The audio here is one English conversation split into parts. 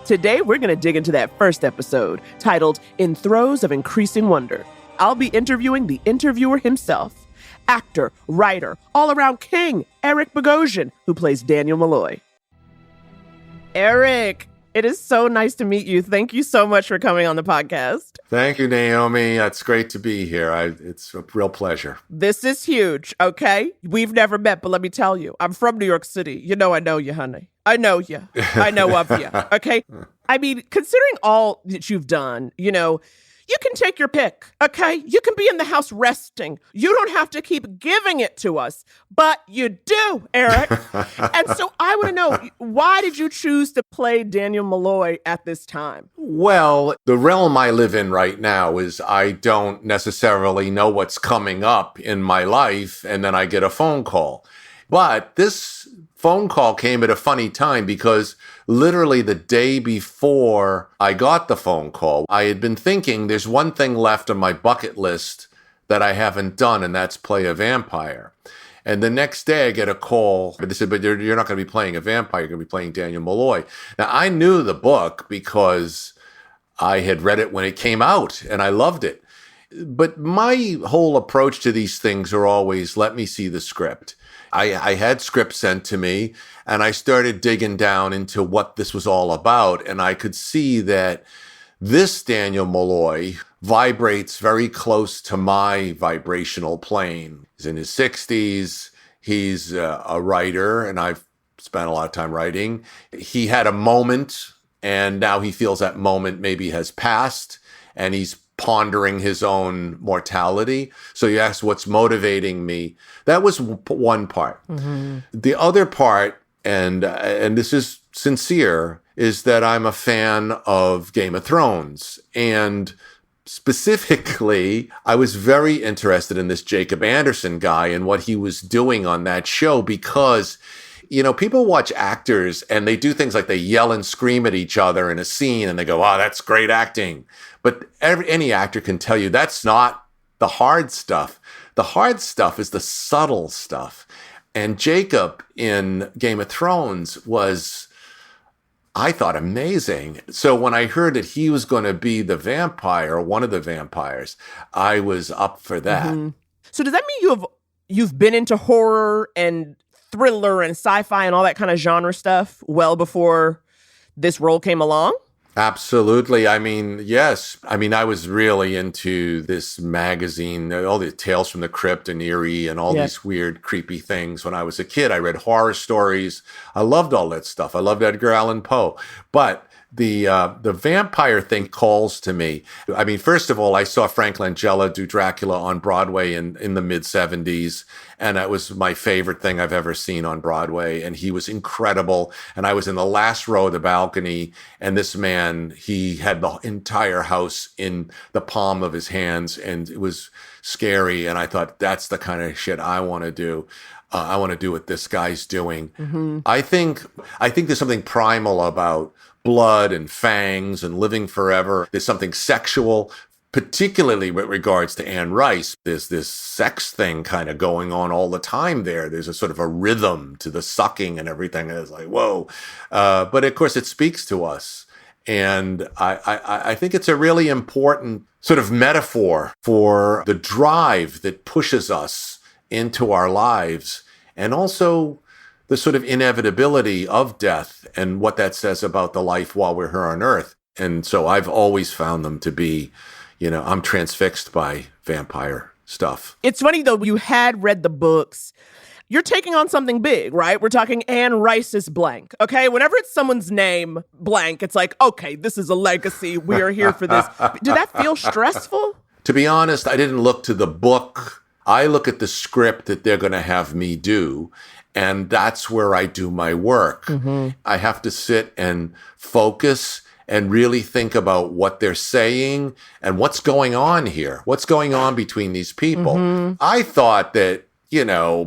Today, we're going to dig into that first episode, titled In Throes of Increasing Wonder. I'll be interviewing the interviewer himself, actor, writer, all-around king, Eric Bogosian, who plays Daniel Malloy. Eric, it is so nice to meet you. Thank you so much for coming on the podcast. Thank you, Naomi. It's great to be here. It's a real pleasure. This is huge, okay? We've never met, but let me tell you, I'm from New York City. You know I know you, honey. I know you. I know of you, okay? I mean, considering all that you've done, you can take your pick, okay? You can be in the house resting. You don't have to keep giving it to us, but you do, Eric. And so I want to know, why did you choose to play Daniel Malloy at this time? Well, the realm I live in right now is I don't necessarily know what's coming up in my life, and then I get a phone call. But this phone call came at a funny time because literally the day before I got the phone call, I had been thinking there's one thing left on my bucket list that I haven't done, and that's play a vampire. And the next day I get a call. They said, but you're not going to be playing a vampire. You're going to be playing Daniel Malloy. Now, I knew the book because I had read it when it came out, and I loved it. But my whole approach to these things are always, let me see the script. I had scripts sent to me, and I started digging down into what this was all about, and I could see that this Daniel Malloy vibrates very close to my vibrational plane. He's in his 60s. He's a writer, and I've spent a lot of time writing. He had a moment, and now he feels that moment maybe has passed, and he's pondering his own mortality. So you asked what's motivating me. That was one part. Mm-hmm. The other part, and this is sincere, is that I'm a fan of Game of Thrones. And specifically, I was very interested in this Jacob Anderson guy and what he was doing on that show because people watch actors and they do things like they yell and scream at each other in a scene and they go, wow, that's great acting. But any actor can tell you that's not the hard stuff. The hard stuff is the subtle stuff. And Jacob in Game of Thrones was, I thought, amazing. So when I heard that he was going to be the vampire, one of the vampires, I was up for that. Mm-hmm. So does that mean you've been into horror and thriller and sci-fi and all that kind of genre stuff well before this role came along? Absolutely. I mean, yes. I mean, I was really into this magazine, all the Tales from the Crypt and Eerie and all these weird, creepy things. When I was a kid, I read horror stories. I loved all that stuff. I loved Edgar Allan Poe. But the vampire thing calls to me. I mean, first of all, I saw Frank Langella do Dracula on Broadway in the mid-'70s, and that was my favorite thing I've ever seen on Broadway, and he was incredible. And I was in the last row of the balcony, and this man, he had the entire house in the palm of his hands, and it was scary, and I thought, that's the kind of shit I want to do. I want to do what this guy's doing. Mm-hmm. I think there's something primal about blood and fangs and living forever. There's something sexual, particularly with regards to Anne Rice. There's this sex thing kind of going on all the time there. There's a sort of a rhythm to the sucking and everything. And it's like, whoa. But of course, it speaks to us. And I think it's a really important sort of metaphor for the drive that pushes us into our lives, and also the sort of inevitability of death and what that says about the life while we're here on Earth. And so I've always found them to be, I'm transfixed by vampire stuff. It's funny, though, you had read the books. You're taking on something big, right? We're talking Anne Rice's blank, okay? Whenever it's someone's name, blank, it's like, okay, this is a legacy. We are here for this. Did that feel stressful? To be honest, I didn't look to the book. I look at the script that they're going to have me do, and that's where I do my work. Mm-hmm. I have to sit and focus and really think about what they're saying and what's going on here. What's going on between these people? Mm-hmm. I thought that,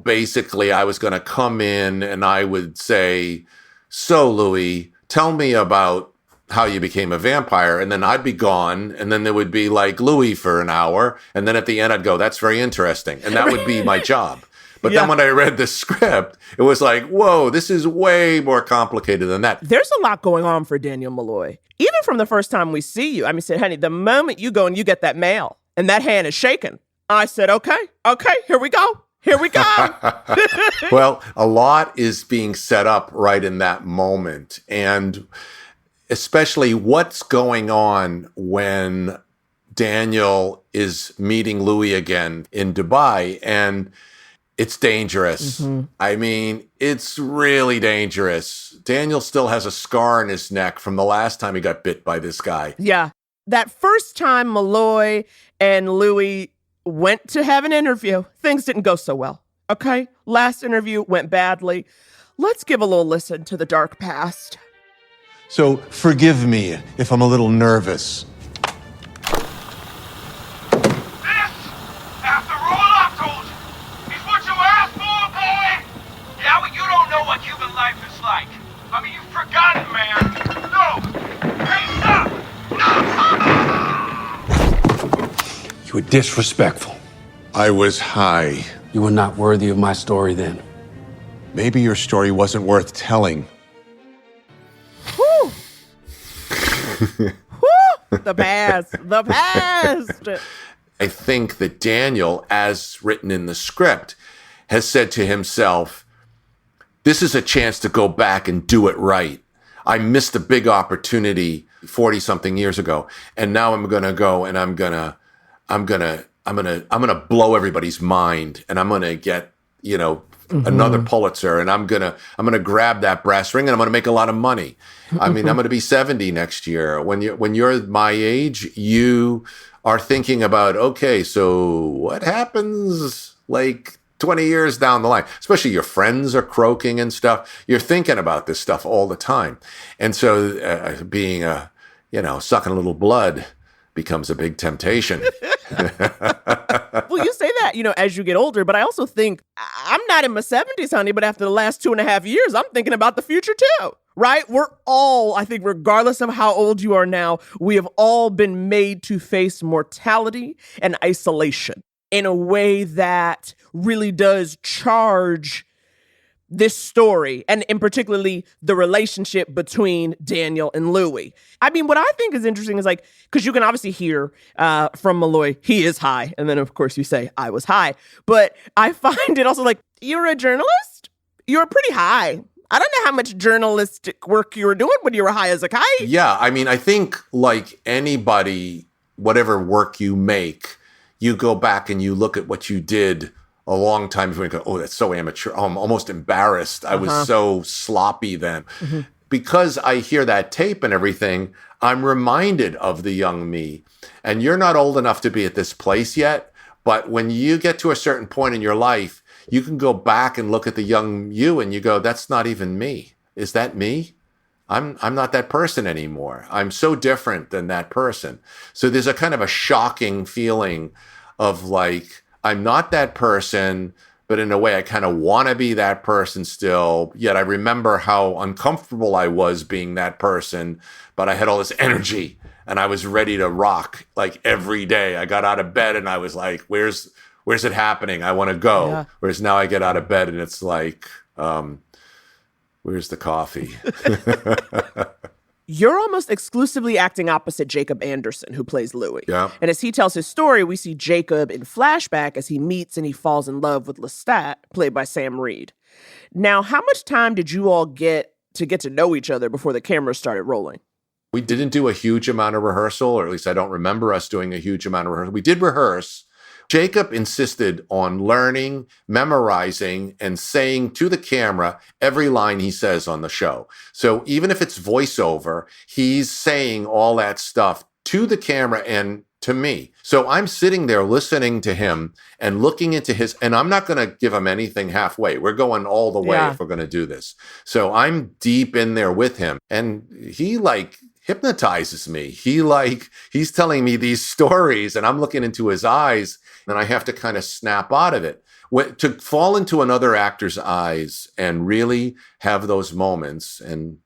basically I was going to come in and I would say, so Louis, tell me about how you became a vampire. And then I'd be gone. And then there would be like Louis for an hour. And then at the end I'd go, that's very interesting. And that would be my job. But then when I read the script, it was like, whoa, this is way more complicated than that. There's a lot going on for Daniel Malloy. Even from the first time we see you, I mean, said, honey, the moment you go and you get that mail and that hand is shaking, I said, okay, here we go. Here we go. Well, a lot is being set up right in that moment. And especially what's going on when Daniel is meeting Louis again in Dubai, and it's dangerous. I mean, it's really dangerous. Daniel still has a scar on his neck from the last time he got bit by this guy. Yeah. That first time Malloy and Louis went to have an interview, things didn't go so well. Okay? Last interview went badly. Let's give a little listen to the dark past. So forgive me if I'm a little nervous. After all I've told you, is what you asked for, boy! Yeah, well, you don't know what human life is like. I mean, you've forgotten, man. No! Hey, stop! No! You were disrespectful. I was high. You were not worthy of my story then. Maybe your story wasn't worth telling. Whew. Whew. The past. The past. I think that Daniel, as written in the script, has said to himself, this is a chance to go back and do it right. I missed a big opportunity 40-something years ago, and now I'm going to go and I'm going to blow everybody's mind, and I'm going to get, another Pulitzer, and I'm going to grab that brass ring, and I'm going to make a lot of money. I mean, I'm going to be 70 next year. When you're my age, you are thinking about, okay, so what happens like 20 years down the line? Especially your friends are croaking and stuff. You're thinking about this stuff all the time. And so sucking a little blood becomes a big temptation. Well, you say that, as you get older, but I also think I'm not in my 70s, honey, but after the last 2.5 years, I'm thinking about the future too, right? We're all, I think, regardless of how old you are now, we have all been made to face mortality and isolation in a way that really does charge this story, and in particularly the relationship between Daniel and Louis. I mean, what I think is interesting is because you can obviously hear from Malloy, he is high. And then, of course, you say, I was high. But I find it also you're a journalist? You're pretty high. I don't know how much journalistic work you were doing when you were high as a kite. Yeah, I mean, I think like anybody, whatever work you make, you go back and you look at what you did a long time before you go, oh, that's so amateur. Oh, I'm almost embarrassed. I was so sloppy then. Because I hear that tape and everything, I'm reminded of the young me. And you're not old enough to be at this place yet. But when you get to a certain point in your life, you can go back and look at the young you and you go, that's not even me. Is that me? I'm not that person anymore. I'm so different than that person. So there's a kind of a shocking feeling of I'm not that person, but in a way I kind of want to be that person still. Yet I remember how uncomfortable I was being that person, but I had all this energy and I was ready to rock every day. I got out of bed and I was like, where's it happening? I want to go. Yeah. Whereas now I get out of bed and it's where's the coffee? You're almost exclusively acting opposite Jacob Anderson, who plays Louis. Yeah. And as he tells his story, we see Jacob in flashback as he meets and he falls in love with Lestat, played by Sam Reed. Now, how much time did you all get to know each other before the cameras started rolling? We didn't do a huge amount of rehearsal, or at least I don't remember us doing a huge amount of rehearsal. We did rehearse. Jacob insisted on learning, memorizing, and saying to the camera every line he says on the show. So even if it's voiceover, he's saying all that stuff to the camera and to me. So I'm sitting there listening to him and looking into and I'm not going to give him anything halfway. We're going all the way if we're going to do this. So I'm deep in there with him, and he hypnotizes me. He's telling me these stories and I'm looking into his eyes and I have to kind of snap out of it. To fall into another actor's eyes and really have those moments, and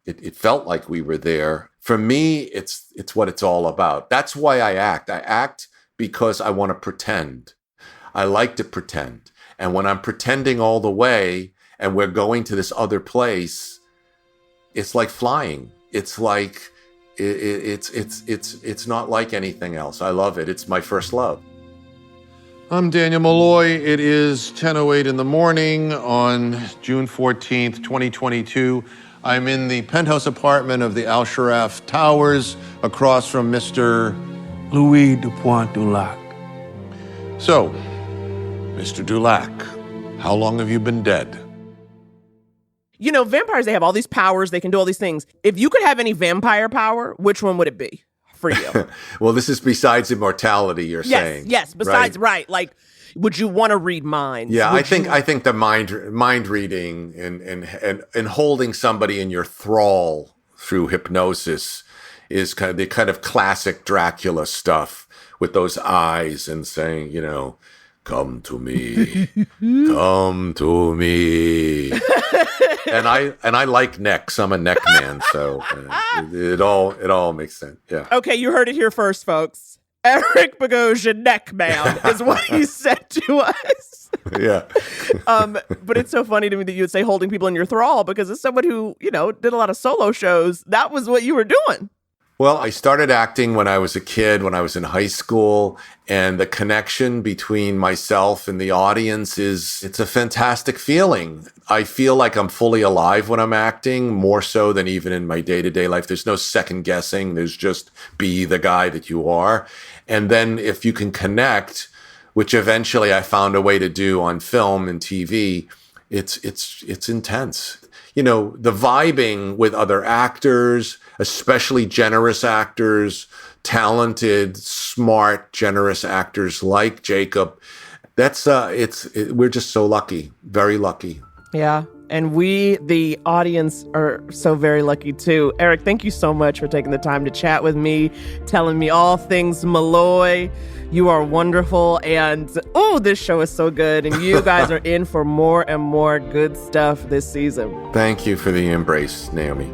it felt like we were there. For me, it's what it's all about. That's why I act. I act because I want to pretend. I like to pretend. And when I'm pretending all the way and we're going to this other place, it's like flying. It's like, it's not like anything else. I love it. It's my first love. I'm Daniel Malloy. It is 10:08 in the morning on June 14th, 2022. I'm in the penthouse apartment of the Al Sharaf Towers across from Mr. Louis Dupont Dulac. So, Mr. Dulac, how long have you been dead? You know, vampires, they have all these powers. They can do all these things. If you could have any vampire power, which one would it be for you? Well, this is besides immortality, you're saying. Yes, besides, right. Like, would you want to read minds? Yeah, I think the mind reading and holding somebody in your thrall through hypnosis is kind of classic Dracula stuff with those eyes and saying, you know, come to me, come to me. And I like necks. I'm a neck man, so it all makes sense. Yeah. Okay, you heard it here first, folks. Eric Bogosian, neck man, is what he said to us. Yeah. But it's so funny to me that you would say holding people in your thrall, because as someone who, you know, did a lot of solo shows, that was what you were doing. Well, I started acting when I was a kid, when I was in high school, and the connection between myself and the audience it's a fantastic feeling. I feel like I'm fully alive when I'm acting, more so than even in my day-to-day life. There's no second guessing. There's just be the guy that you are. And then if you can connect, which eventually I found a way to do on film and TV, it's intense. You know, the vibing with other actors, especially generous actors, talented, smart, generous actors like Jacob. We're just so lucky, very lucky. Yeah. And we, the audience, are so very lucky too. Eric, thank you so much for taking the time to chat with me, telling me all things Malloy. You are wonderful. And, this show is so good. And you guys are in for more and more good stuff this season. Thank you for the embrace, Naomi.